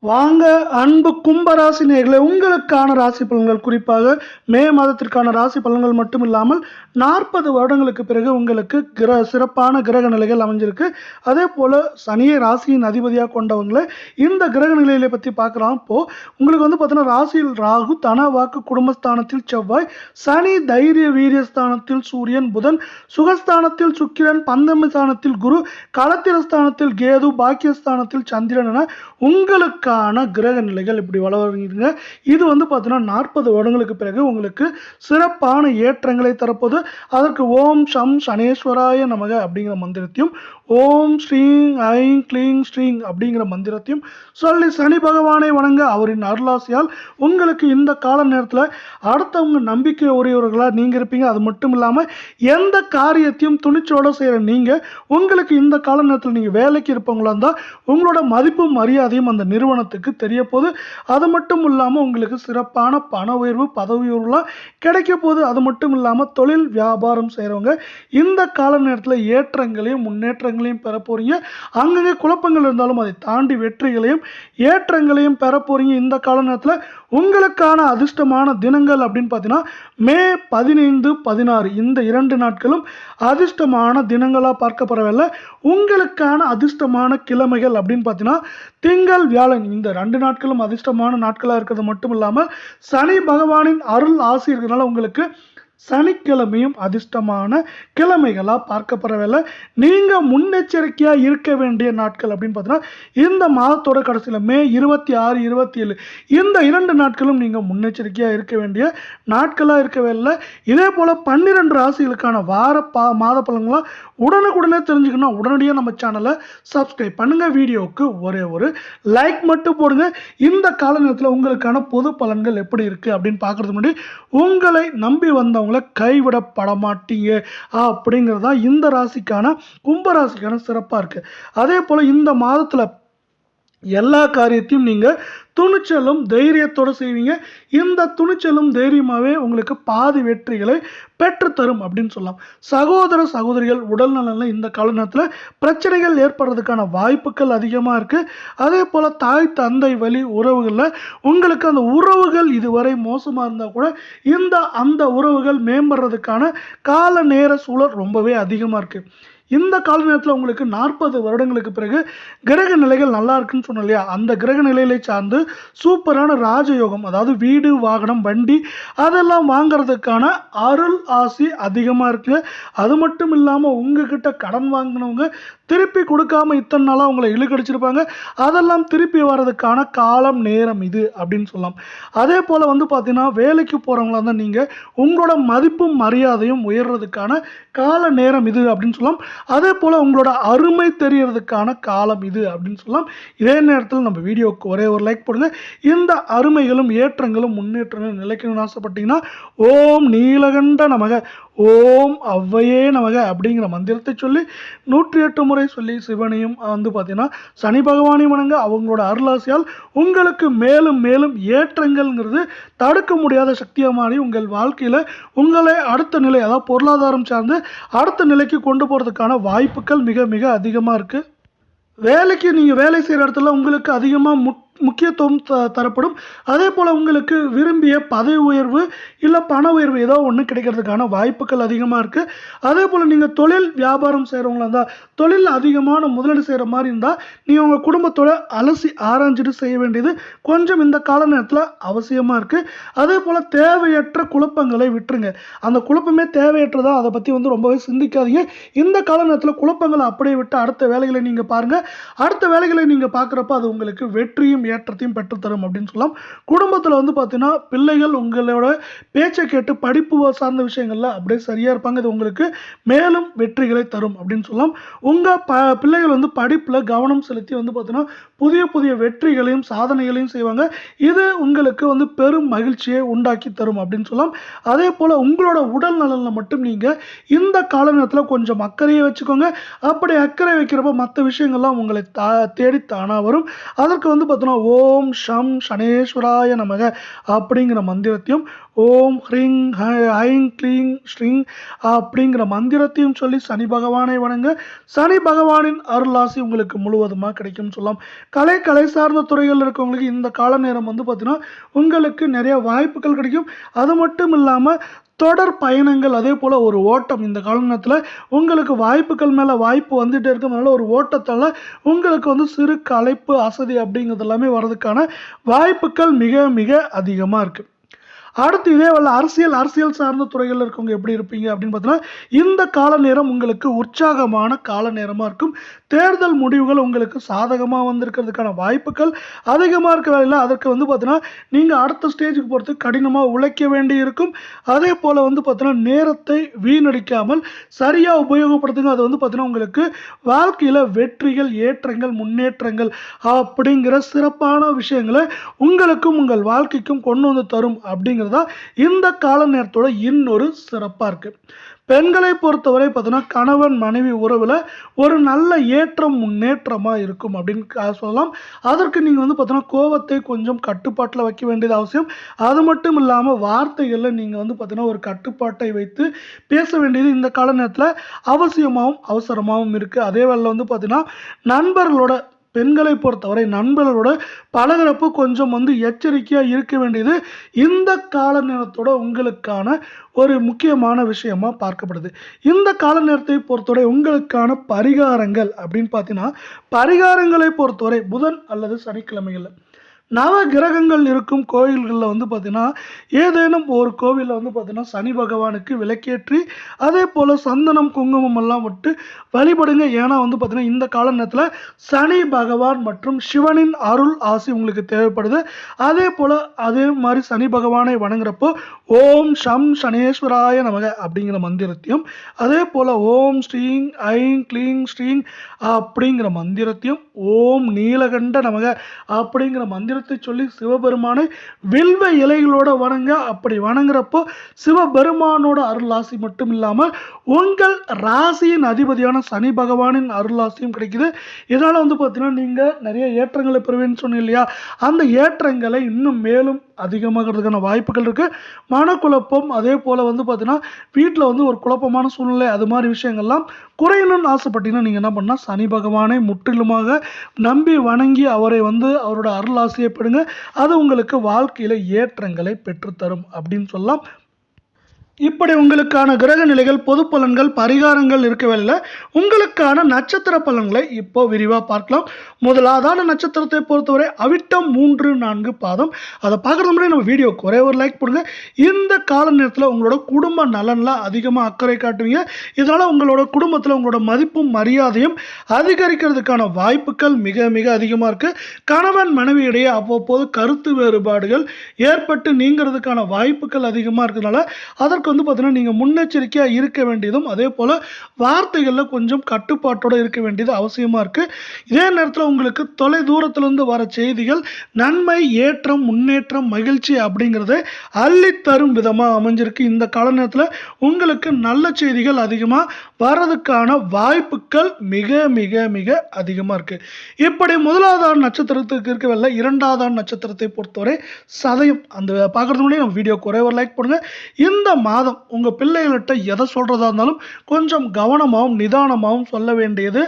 வாங்க அன்பு கும்பராசி நேயர்களே, உங்களுக்கான ராசி பலன்கள், குறிப்பாக மே மாதத்திற்கான ராசி பலன்கள் மட்டும் இல்லாமல் 40 வருடங்களுக்கு பிறகு உங்களுக்கு சிறப்பான கிரக நிலைகள் அமைஞ்சிருக்கு. அதே போல சனியை ராசியின் அதிபதியாக கொண்டவங்களை இந்த கிரக நிலைகளை பற்றி பார்க்கலாம். இப்போ உங்களுக்கு பார்த்தீங்கன்னா ராசியில் ராகு, தன வாக்கு குடும்பஸ்தானத்தில் செவ்வாய், சனி தைரிய வீரியஸ்தானத்தில் சூரியன், புதன் சுகஸ்தானத்தில் சுக்கிரன், பந்தமஸ்தானத்தில் குரு, களத்திரஸ்தானத்தில் கேது, பாக்கியஸ்தானத்தில் சந்திரன் என உங்களுக்கு கிரக நிலைகள் இப்படி வளருங்க. இது பார்த்தீங்கன்னா 40 வருடங்களுக்கு பிறகு உங்களுக்கு சிறப்பான ஏற்றங்களை தரப்போது. அதற்கு ஓம் சம் சனேஸ்வராய நமக அப்படிங்கிற மந்திரத்தையும், ஓம் ஸ்ரீங் ஐங் க்ளீங் ஸ்ரீங் அப்படிங்கிற மந்திரத்தையும் சொல்லி சனி பகவானை வணங்க அவரின் அருளாசியால் உங்களுக்கு இந்த கால நேரத்தில் அடுத்தவங்க நம்பிக்கை உரியவர்களாக நீங்கள் இருப்பீங்க. அது மட்டும் இல்லாமல் எந்த காரியத்தையும் துணிச்சலோடு செய்கிற நீங்கள் உங்களுக்கு இந்த கால நேரத்தில் நீங்கள் வேலைக்கு இருப்பவங்களா இருந்தால் உங்களோட மதிப்பும் மரியாதையும் அந்த நிறுவனத்துக்கு தெரிய போகுது. அது மட்டும் இல்லாமல் உங்களுக்கு சிறப்பான பண உயர்வு, பதவி உயர்வுலாம் கிடைக்க போகுது. அது மட்டும் இல்லாமல் தொழில் வியாபாரம் செய்கிறவங்க இந்த கால நேரத்தில் ஏற்றங்களையும் முன்னேற்றங்களையும் பெற போறீங்க. அங்கங்கே குழப்பங்கள் இருந்தாலும் அதை தாண்டி வெற்றிகளையும் ஏற்றங்களையும் பெற போறீங்க. இந்த கால நேரத்தில் உங்களுக்கான அதிர்ஷ்டமான தினங்கள் அப்படின்னு பார்த்தீங்கன்னா மே 15, 16 இந்த 2 நாட்களும் அதிர்ஷ்டமான தினங்களாக பார்க்கப்படவில்லை. உங்களுக்கான அதிர்ஷ்டமான கிழமைகள் அப்படின்னு பார்த்தீங்கன்னா திங்கள், வியாழன் இந்த 2 நாட்களும் அதிர்ஷ்டமான நாட்களாக இருக்கிறது மட்டும் இல்லாமல் சனி பகவானின் அருள் ஆசி இருக்கிறதுனால உங்களுக்கு சனிக்கிழமையும் அதிர்ஷ்டமான கிழமைகளாக பார்க்கப்படவில்லை. நீங்கள் முன்னெச்சரிக்கையாக இருக்க வேண்டிய நாட்கள் அப்படின்னு பார்த்தீங்கன்னா இந்த மாதத்தோட கடைசியில் மே 26, 27 இந்த 2 நாட்களும் நீங்கள் முன்னெச்சரிக்கையாக இருக்க வேண்டிய நாட்களாக இருக்கவில்லை. இதே போல் 12 ராசிகளுக்கான மாத பலன்களாக உடனுக்குடனே தெரிஞ்சுக்கணும். உடனடியாக நம்ம சேனலை சப்ஸ்கிரைப் பண்ணுங்கள். வீடியோவுக்கு ஒரே ஒரு லைக் மட்டும் போடுங்க. இந்த கால நேரத்தில் உங்களுக்கான பொது பலன்கள் எப்படி இருக்குது அப்படின்னு பார்க்குறதுக்கு முன்னாடி உங்களை நம்பி வந்தவங்க கைவிடப்பட மாட்டீங்க அப்படிங்கிறதா இந்த ராசிக்கான கும்பராசிக்கான சிறப்பாக இருக்கு. அதே போல இந்த மாதத்துல எல்லா காரியத்தையும் நீங்க துணிச்சலும் தைரியத்தோடு செய்வீங்க. இந்த துணிச்சலும் தைரியமாகவே உங்களுக்கு பாதி வெற்றிகளை பெற்றுத்தரும் அப்படின்னு சொல்லலாம். சகோதர சகோதரிகள் உடல் நலனில் இந்த கால நேரத்தில் பிரச்சனைகள் ஏற்படுறதுக்கான வாய்ப்புகள் அதிகமாக இருக்குது. அதே போல் தாய் தந்தை வழி உறவுகளில் உங்களுக்கு அந்த உறவுகள் இதுவரை மோசமாக இருந்தால் கூட அந்த உறவுகள் மேம்படுறதுக்கான கால நேர சூழல் ரொம்பவே அதிகமாக இருக்குது. இந்த கால நேரத்தில் உங்களுக்கு 40 வருடங்களுக்கு பிறகு கிரக நிலைகள் நல்லா இருக்குன்னு சொன்னோம் இல்லையா, அந்த கிரக நிலைகளை சார்ந்து சூப்பரான ராஜயோகம், அதாவது வீடு, வாகனம், வண்டி அதெல்லாம் வாங்கிறதுக்கான அருள் ஆசி அதிகமாக இருக்குது. அது மட்டும் இல்லாமல் உங்ககிட்ட கடன் வாங்கினவங்க திருப்பி கொடுக்காம இத்தனை நாளாக உங்களை இழுக்கடிச்சிருப்பாங்க, அதெல்லாம் திருப்பி வர்றதுக்கான காலம் நேரம் இது அப்படின்னு சொல்லலாம். அதே போல் பார்த்தீங்கன்னா வேலைக்கு போகிறவங்களா இருந்தால் நீங்கள் உங்களோட மதிப்பும் மரியாதையும் உயர்றதுக்கான கால நேரம் இது அப்படின்னு சொல்லலாம். அதே போல் உங்களோட அருமை தெரியறதுக்கான காலம் இது அப்படின்னு சொல்லலாம். இதே நேரத்தில் நம்ம வீடியோவுக்கு ஒரே ஒரு லைக் போடுங்க. இந்த அருமைகளும் ஏற்றங்களும் முன்னேற்றங்களும் நிலைக்கணும்னு ஆசைப்பட்டீங்கன்னா ஓம் நீலகண்ட நமக, ஓம் அவ்வையே நமக அப்படிங்கிற மந்திரத்தை சொல்லி 108 முறை சொல்லி சிவனையும் பார்த்தீங்கன்னா சனி பகவானையும் வணங்க அவங்களோட அருளாசியால் உங்களுக்கு மேலும் மேலும் ஏற்றங்கள்ங்கிறது தடுக்க முடியாத சக்தியாக மாறி உங்கள் வாழ்க்கையில் உங்களை அடுத்த நிலை, அதாவது பொருளாதாரம் சார்ந்து அடுத்த நிலைக்கு கொண்டு போகிறதுக்கான வாய்ப்புகள் மிக மிக அதிகமாக இருக்குது. வேலைக்கு நீங்கள் வேலை செய்கிற இடத்துல உங்களுக்கு அதிகமாக முக்கியத்துவம் தரப்படும். அதே போல் உங்களுக்கு விரும்பிய பதவி உயர்வு இல்லை பண உயர்வு ஏதோ ஒன்று கிடைக்கிறதுக்கான வாய்ப்புகள் அதிகமாக இருக்குது. அதே போல் நீங்கள் தொழில் வியாபாரம் செய்கிறவங்களா இருந்தால் தொழில் அதிகமான முதலீடு செய்கிற மாதிரி இருந்தால் நீங்கள் உங்கள் குடும்பத்தோட அலசி ஆராய்ஞ்சிட்டு செய்ய வேண்டியது கொஞ்சம் இந்த கால நேரத்தில் அவசியமாக இருக்குது. அதே போல் தேவையற்ற குழப்பங்களை விட்டுருங்க. அந்த குழப்பமே தேவையற்றதா அதை பற்றி ரொம்பவே சிந்திக்காதீங்க. இந்த கால நேரத்தில் குழப்பங்களை அப்படியே விட்டு அடுத்த வேலைகளை நீங்கள் பாருங்கள். அடுத்த வேலைகளை நீங்கள் பார்க்குறப்ப அது உங்களுக்கு வெற்றியும் ஏற்றத்தையும் பெற்றுத்தரும் அப்படின்னு சொல்லலாம். குடும்பத்தில் பார்த்தீங்கன்னா பிள்ளைகள் உங்களோட பேச்சை கேட்டு படிப்பு சார்ந்த விஷயங்கள்ல அப்படியே சரியா இருப்பாங்க. இது உங்களுக்கு மேலும் வெற்றிகளை தரும் அப்படின்னு சொல்லலாம். உங்க பிள்ளைகள் படிப்புல கவனம் செலுத்தி பார்த்தீங்கன்னா புதிய புதிய வெற்றிகளையும் சாதனைகளையும் செய்வாங்க. இது உங்களுக்கு பெரும் மகிழ்ச்சியை உண்டாக்கி தரும் அப்படின்னு சொல்லலாம். அதே போல உங்களோட உடல் நலனில் மட்டும் நீங்க இந்த கால நேரத்தில் கொஞ்சம் அக்கறையை வச்சுக்கோங்க. அப்படி அக்கறை வைக்கிறப்ப மற்ற விஷயங்கள்லாம் உங்களை தேடி தானா வரும். அதற்கு பார்த்தீங்கன்னா ஓம் ஷம் சனேஸ்வராய நமக அப்படிங்கிற மந்திரத்தையும், ஓம் ஹ்ரீங் ஐங் க்ளீங் ஸ்ரீங் அப்படிங்கிற மந்திரத்தையும் சொல்லி சனி பகவானை வணங்க. சனி பகவானின் அருளாசி உங்களுக்கு முழுவதுமாக கிடைக்கும்னு சொல்லலாம். கலை சார்ந்த துறைகள் இருக்கவங்களுக்கு இந்த கால நேரம் வந்து பார்த்தீங்கன்னா உங்களுக்கு நிறைய வாய்ப்புகள் கிடைக்கும். அது மட்டும் இல்லாமல் தொடர் பயணங்கள், அதே போல் ஒரு ஓட்டம் இந்த காலநேரத்தில் உங்களுக்கு வாய்ப்புகள் மேலே வாய்ப்பு வந்துகிட்டே இருக்கிறதுனால ஒரு ஓட்டத்தால் உங்களுக்கு வந்து சிறு களைப்பு அசதி அப்படிங்கிறது எல்லாமே வர்றதுக்கான வாய்ப்புகள் மிக மிக அதிகமாக இருக்குது. அடுத்து இதே வல்ல அரசியல் சார்ந்த துறைகள் இருக்கவங்க எப்படி இருப்பீங்க அப்படின்னு பார்த்தீங்கன்னா இந்த கால நேரம் உங்களுக்கு உற்சாகமான கால நேரமாக இருக்கும். தேர்தல் முடிவுகள் உங்களுக்கு சாதகமாக வந்திருக்கிறதுக்கான வாய்ப்புகள் அதிகமாக இருக்க வேலையில் அதற்கு வந்து பார்த்தீங்கன்னா நீங்கள் அடுத்த ஸ்டேஜுக்கு போகிறதுக்கு கடினமாக உழைக்க வேண்டி இருக்கும். அதே போல் வந்து பார்த்தீங்கன்னா நேரத்தை வீணடிக்காமல் சரியாக உபயோகப்படுத்துங்க. அது வந்து பார்த்தீங்கன்னா உங்களுக்கு வாழ்க்கையில் வெற்றிகள், ஏற்றங்கள், முன்னேற்றங்கள் அப்படிங்கிற சிறப்பான விஷயங்களை உங்களுக்கும் உங்கள் வாழ்க்கைக்கும் கொண்டு வந்து தரும் அப்படிங்கிறதா இந்த கால நேரத்தோட இன்னொரு சிறப்பாக இருக்கு. பெண்களை பொறுத்தவரை பார்த்தீங்கன்னா கணவன் மனைவி உறவில் ஒரு நல்ல ஏற்றம் முன்னேற்றமாக இருக்கும் அப்படின்னு சொல்லலாம். அதற்கு நீங்கள் வந்து பார்த்தீங்கன்னா கோபத்தை கொஞ்சம் கட்டுப்பாட்டில் வைக்க வேண்டியது அவசியம். அது மட்டும் இல்லாமல் வார்த்தைகளில் நீங்கள் வந்து பார்த்தீங்கன்னா ஒரு கட்டுப்பாட்டை வைத்து பேச வேண்டியது இந்த கால நேரத்தில் அவசியமாகவும் அவசரமாகவும் இருக்குது. அதே வேளையில் வந்து பார்த்தீங்கன்னா நண்பர்களோட, பெண்களை பொறுத்தவரை நண்பர்களோட பலதரப்பு கொஞ்சம் வந்து எச்சரிக்கையாக இருக்க வேண்டியது இந்த கால நேரத்தோட உங்களுக்கான ஒரு முக்கியமான விஷயமா பார்க்கப்படுது. இந்த கால நேரத்தை பொறுத்தவரை உங்களுக்கான பரிகாரங்கள் அப்படின்னு பார்த்தீங்கன்னா பரிகாரங்களை பொறுத்தவரை புதன் அல்லது சனிக்கிழமைகள் நவ கிரகங்கள் இருக்கும் கோயில்களில் வந்து பார்த்தீங்கன்னா ஏதேனும் ஒரு கோவிலில் வந்து பார்த்தீங்கன்னா சனி பகவானுக்கு விளக்கேற்றி அதே போல் சந்தனம் குங்குமம் எல்லாம் விட்டு வழிபடுங்க. ஏன்னா வந்து பார்த்தீங்கன்னா இந்த கால நேரத்தில் சனி பகவான் மற்றும் சிவனின் அருள் ஆசி உங்களுக்கு தேவைப்படுது. அதே போல் அதே மாதிரி சனி பகவானை வணங்குறப்போ ஓம் ஷம் சனேஸ்வராய நமக அப்படிங்கிற மந்திரத்தையும், அதே போல் ஓம் ஸ்ரீங் ஐங் க்ளீங் ஸ்ரீங் அப்படிங்கிற மந்திரத்தையும், ஓம் நீலகண்ட நமக அப்படிங்கிற மந்திரத்தை சொல்லி சிவபெருமானை வில்வ இலைகளோட வணங்க. அப்படி வணங்குறப்போ சிவபெருமானோட அருளாசி மட்டும் இல்லாமல் உங்கள் ராசியின் அதிபதியான சனி பகவானின் அருளாசியும் கிடைக்குது. இதனால் வந்து பார்த்தீங்கன்னா நீங்கள் நிறைய ஏற்றங்களை பெறுவேன்னு சொன்னீங்க இல்லையா, அந்த ஏற்றங்களை இன்னும் மேலும் அதிகமாகிறதுக்கான வாய்ப்புகள் இருக்குது. மனக்குழப்பம், அதே போல் வந்து பார்த்தீங்கன்னா வீட்டில் வந்து ஒரு குழப்பமான சூழ்நிலை, அது மாதிரி விஷயங்கள்லாம் குறையணும்னு ஆசைப்பட்டீங்கன்னா நீங்கள் என்ன பண்ணால் சனி பகவானை முற்றிலுமாக நம்பி வணங்கி அவரை வந்து அவரோட அருளாசியை பெறுங்க. அது உங்களுக்கு வாழ்க்கையில் ஏற்றங்களை பெற்றுத்தரும் அப்படின்னு சொல்லலாம். இப்படி உங்களுக்கான கிரக நிலைகள், பொது பலன்கள், பரிகாரங்கள் இருக்க வேலையில் உங்களுக்கான நட்சத்திர பலன்களை இப்போ விரிவாக பார்க்கலாம். முதலாவதான நட்சத்திரத்தை பொறுத்தவரை அவிட்டம் 3, 4 பாதம். அதை பார்க்குறது முன்னாடி நம்ம வீடியோக்கு ஒரே ஒரு லைக் போடுங்க. இந்த கால நேரத்தில் உங்களோட குடும்ப நலனில் அதிகமாக அக்கறை காட்டுவீங்க. இதனால் உங்களோட குடும்பத்தில் உங்களோட மதிப்பும் மரியாதையும் அதிகரிக்கிறதுக்கான வாய்ப்புகள் மிக மிக அதிகமாக இருக்குது. கணவன் மனைவியிடையே அவ்வப்போது கருத்து வேறுபாடுகள் ஏற்பட்டு நீங்கிறதுக்கான வாய்ப்புகள் அதிகமாக இருக்கிறதுனால அதற்கு வந்து பார்த்தீங்கன்னா நீங்கள் முன்னெச்சரிக்கையாக இருக்க வேண்டியதும், அதே போல் வார்த்தைகளில் கொஞ்சம் கட்டுப்பாட்டோடு இருக்க வேண்டியது அவசியமாக இருக்குது. இதே நேரத்தில் உங்களுக்கு தொலை தூரத்திலிருந்து வர செய்திகள் நன்மை, ஏற்றம், முன்னேற்றம், மகிழ்ச்சி அப்படிங்கிறத அள்ளித்தரும் விதமாக அமைஞ்சிருக்கு. இந்த கால நேரத்தில் உங்களுக்கு நல்ல செய்திகள் அதிகமாக வர்றதுக்கான வாய்ப்புகள் மிக மிக மிக அதிகமாக இருக்குது. இப்படி முதலாவதான நட்சத்திரத்துக்கு இருக்கவில்லை. இரண்டாவதான நட்சத்திரத்தை பொறுத்தவரை சதயம். அந்த பார்க்குறது முன்னாடி நம்ம வீடியோக்கு ஒரே ஒரு லைக் போடுங்க. இந்த மாதம் உங்கள் பிள்ளைகள்கிட்ட எதை சொல்கிறதா இருந்தாலும் கொஞ்சம் கவனமாகவும் நிதானமாகவும் சொல்ல வேண்டியது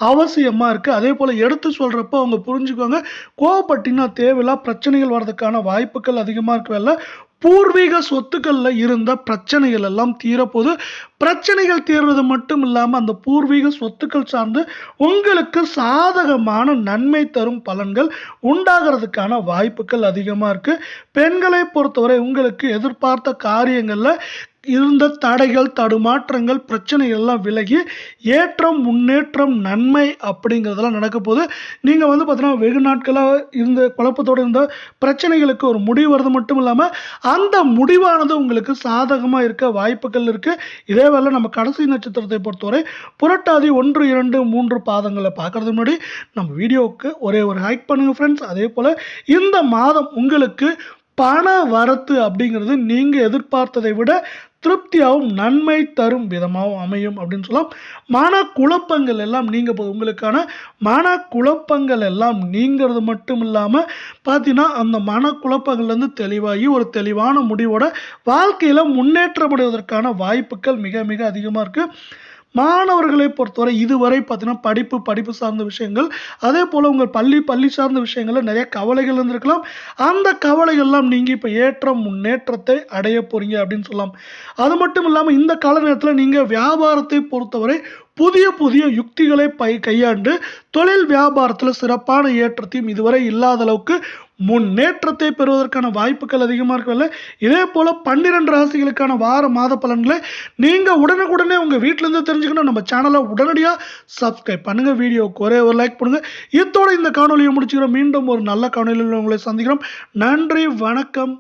அவசியமாக இருக்குது. அதே போல் எடுத்து சொல்கிறப்போ அவங்க புரிஞ்சுக்கோங்க. கோவப்பட்டிங்கன்னா தேவையில்லா பிரச்சனைகள் வர்றதுக்கான வாய்ப்புகள் அதிகமாக இருக்கவில்லை. பூர்வீக சொத்துக்களில் இருந்த பிரச்சனைகள் எல்லாம் தீரப்போது. பிரச்சனைகள் தீர்வது மட்டும் இல்லாமல் அந்த பூர்வீக சொத்துக்கள் சார்ந்து உங்களுக்கு சாதகமான நன்மை தரும் பலன்கள் உண்டாகிறதுக்கான வாய்ப்புகள் அதிகமாக இருக்குது. பெண்களை பொறுத்தவரை உங்களுக்கு எதிர்பார்த்த காரியங்களில் இருந்த தடைகள், தடுமாற்றங்கள், பிரச்சனைகள் எல்லாம் விலகி ஏற்றம், முன்னேற்றம், நன்மை அப்படிங்கிறதெல்லாம் நடக்க போது. நீங்கள் வந்து பார்த்தீங்கன்னா வெகு நாட்களாக இருந்த குழப்பத்தோடு இருந்த பிரச்சனைகளுக்கு ஒரு முடிவு வரது மட்டும் இல்லாமல் அந்த முடிவானது உங்களுக்கு சாதகமாக இருக்க வாய்ப்புகள் இருக்குது. இதே வேளை நம்ம கடைசி நட்சத்திரத்தை பொறுத்தவரை புரட்டாதி 1, 2, 3 பாதங்களை பார்க்கறது முன்னாடி நம்ம வீடியோவுக்கு ஒரே ஒரு ஹைக் பண்ணுங்கள் ஃப்ரெண்ட்ஸ். அதே போல் இந்த மாதம் உங்களுக்கு பண வரத்து அப்படிங்கிறது நீங்க எதிர்பார்த்ததை விட திருப்தியாகவும் நன்மை தரும் விதமாகவும் அமையும் அப்படின்னு சொல்லலாம். மனக்குழப்பங்கள் எல்லாம் நீங்க உங்களுக்கான மனக்குழப்பங்கள் எல்லாம் நீங்கிறது மட்டும் இல்லாமல் பார்த்தீங்கன்னா அந்த மனக்குழப்பங்கள்லேருந்து தெளிவாகி ஒரு தெளிவான முடிவோட வாழ்க்கையில் முன்னேற்றப்படுவதற்கான வாய்ப்புகள் மிக மிக அதிகமாக இருக்குது. மாணவர்களை பொறுத்தவரை இதுவரை பார்த்தீங்கன்னா படிப்பு சார்ந்த விஷயங்கள், அதே போல் உங்கள் பள்ளி சார்ந்த விஷயங்களில் நிறைய கவலைகள் இருந்திருக்கலாம். அந்த கவலைகள்லாம் நீங்கி இப்போ ஏற்றம் முன்னேற்றத்தை அடைய போறீங்க அப்படின்னு சொல்லலாம். அது மட்டும் இல்லாமல் இந்த கால நேரத்தில் நீங்கள் வியாபாரத்தை பொறுத்தவரை புதிய யுக்திகளை கையாண்டு தொழில் வியாபாரத்தில் சிறப்பான ஏற்றத்தையும் இதுவரை இல்லாத அளவுக்கு முன்னேற்றத்தை பெறுவதற்கான வாய்ப்புகள் அதிகமாக இருக்கவில்லை. இதே போல் 12 ராசிகளுக்கான வார மாத பலன்களை நீங்கள் உடனுக்குடனே உங்கள் வீட்டிலேருந்து தெரிஞ்சுக்கணும். நம்ம சேனலை உடனடியாக சப்ஸ்கிரைப் பண்ணுங்கள். வீடியோவுக்கு ஒரே ஒரு லைக் பண்ணுங்கள். இதோட இந்த காணொலியை முடிச்சுக்கிறோம். மீண்டும் ஒரு நல்ல காணொலியில் உங்களை சந்திக்கிறோம். நன்றி, வணக்கம்.